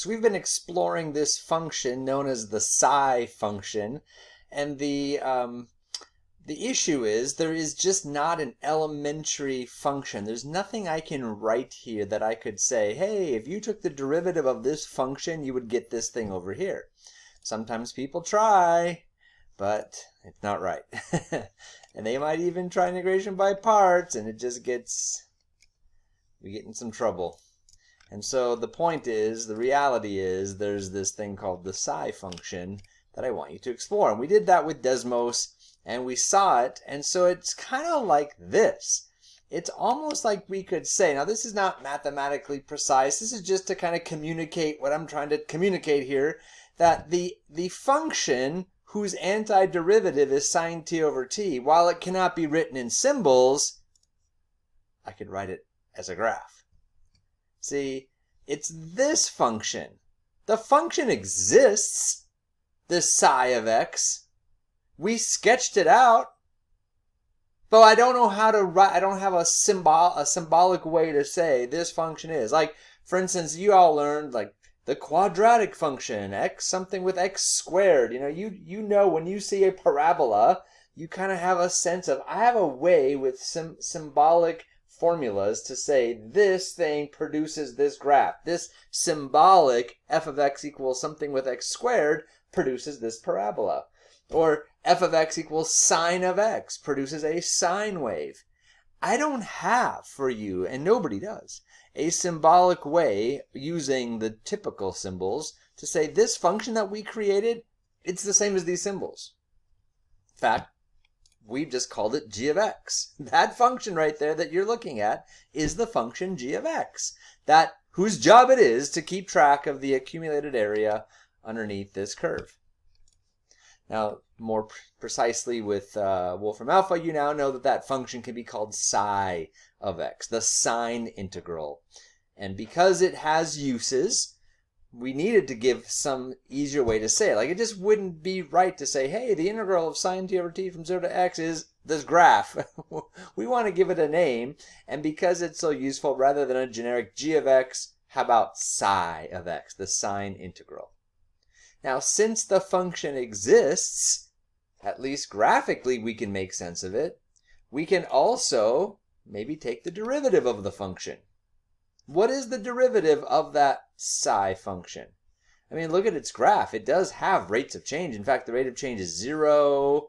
So we've been exploring this function known as the psi function, and the issue is there is just not an elementary function. There's nothing I can write here that I could say, hey, if you took the derivative of this function, you would get this thing over here. Sometimes people try, but it's not right. And they might even try integration by parts, and it just we get in some trouble. And so the point is, the reality is, there's this thing called the psi function that I want you to explore. And we did that with Desmos, and we saw it, and so it's kind of like this. It's almost like we could say, now this is not mathematically precise, this is just to kind of communicate what I'm trying to communicate here, that the function whose antiderivative is sine t over t, while it cannot be written in symbols, I could write it as a graph. See, it's this function. The function exists, this psi of x. We sketched it out, but I don't know how to write. I don't have a symbolic way to say this function is. Like, for instance, you all learned like the quadratic function, x something with x squared. You know when you see a parabola, you kind of have a sense of, I have a way with some symbolic formulas to say this thing produces this graph. This symbolic f of x equals something with x squared produces this parabola. Or f of x equals sine of x produces a sine wave. I don't have for you, and nobody does, a symbolic way using the typical symbols to say this function that we created, it's the same as these symbols. In fact, we've just called it g of x. That function right there that you're looking at is the function g of x, whose job it is to keep track of the accumulated area underneath this curve. Now, more precisely with Wolfram Alpha, you now know that function can be called psi of x, the sine integral. And because it has uses, we needed to give some easier way to say it. Like, it just wouldn't be right to say, hey, the integral of sine t over t from 0 to x is this graph. We want to give it a name, and because it's so useful, rather than a generic g of x, how about psi of x, the sine integral? Now, since the function exists, at least graphically we can make sense of it, we can also maybe take the derivative of the function. What is the derivative of that psi function? I mean, look at its graph. It does have rates of change. In fact, the rate of change is 0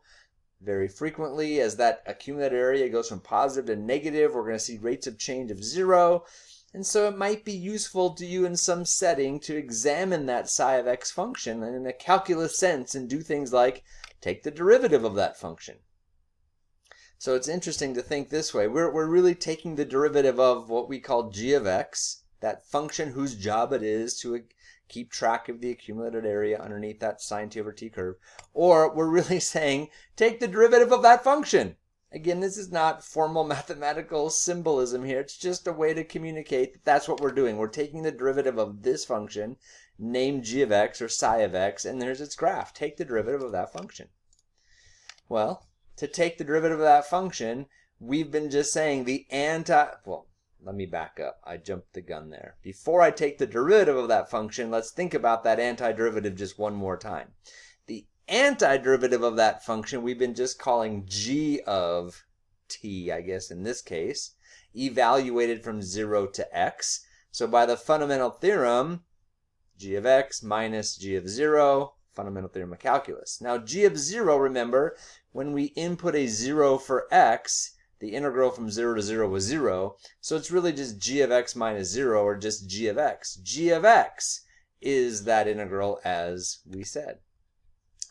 very frequently. As that accumulated area goes from positive to negative, we're going to see rates of change of 0. And so it might be useful to you in some setting to examine that psi of x function in a calculus sense and do things like take the derivative of that function. So it's interesting to think this way. We're really taking the derivative of what we call g of x, that function whose job it is to keep track of the accumulated area underneath that sine t over t curve. Or we're really saying take the derivative of that function. Again, this is not formal mathematical symbolism here. It's just a way to communicate that that's what we're doing. We're taking the derivative of this function, named g of x or psi of x, and there's its graph. Take the derivative of that function. Well, to take the derivative of that function, we've been just saying well, let me back up. I jumped the gun there. Before I take the derivative of that function, let's think about that antiderivative just one more time. The antiderivative of that function we've been just calling g of t, I guess in this case, evaluated from 0 to x. So by the fundamental theorem, g of x minus g of 0, fundamental theorem of calculus. Now g of 0, remember, when we input a 0 for x, the integral from 0 to 0 was 0. So it's really just g of x minus 0, or just g of x. G of x is that integral as we said.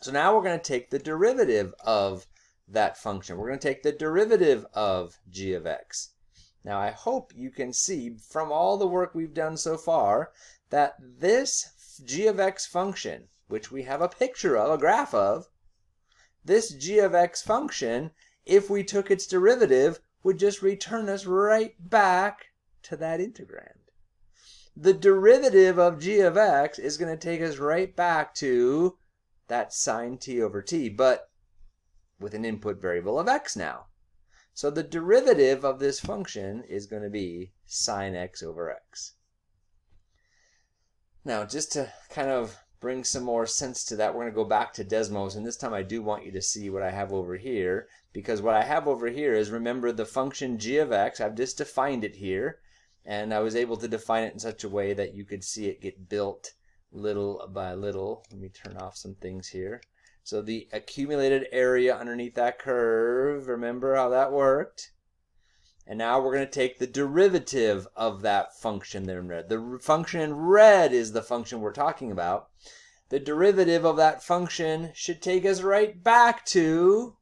So now we're going to take the derivative of that function. We're going to take the derivative of g of x. Now I hope you can see from all the work we've done so far that this g of x function, which we have a picture of, a graph of, this g of x function, if we took its derivative, would just return us right back to that integrand. The derivative of g of x is going to take us right back to that sine t over t, but with an input variable of x now. So the derivative of this function is going to be sine x over x. Now, just to kind of bring some more sense to that, we're going to go back to Desmos, and this time I do want you to see what I have over here, because what I have over here is, remember the function g of x. I've just defined it here, and I was able to define it in such a way that you could see it get built little by little. Let me turn off some things here. So the accumulated area underneath that curve, remember how that worked? And now we're going to take the derivative of that function there in red. The function in red is the function we're talking about. The derivative of that function should take us right back to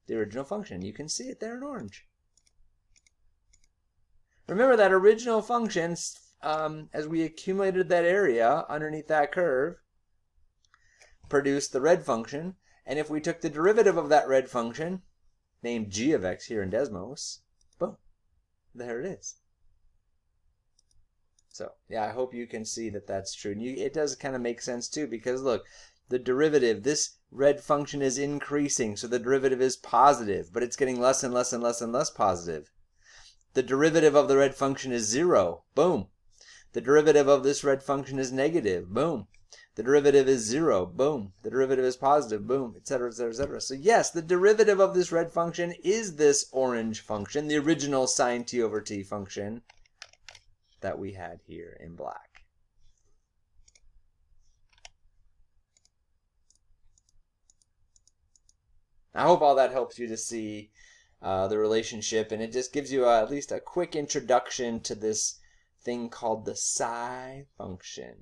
the original function. You can see it there in orange. Remember that original function, as we accumulated that area underneath that curve, produced the red function. And if we took the derivative of that red function, named g of x here in Desmos, boom, there it is. So, yeah, I hope you can see that that's true. And it does kind of make sense, too, because, look, the derivative, this red function is increasing, so the derivative is positive, but it's getting less and less and less and less positive. The derivative of the red function is 0. Boom. The derivative of this red function is negative. Boom. The derivative is 0. Boom. The derivative is positive. Boom. Etc., etc., etc. So yes, the derivative of this red function is this orange function, the original sine t over t function that we had here in black. I hope all that helps you to see the relationship, and it just gives you at least a quick introduction to this thing called the psi function.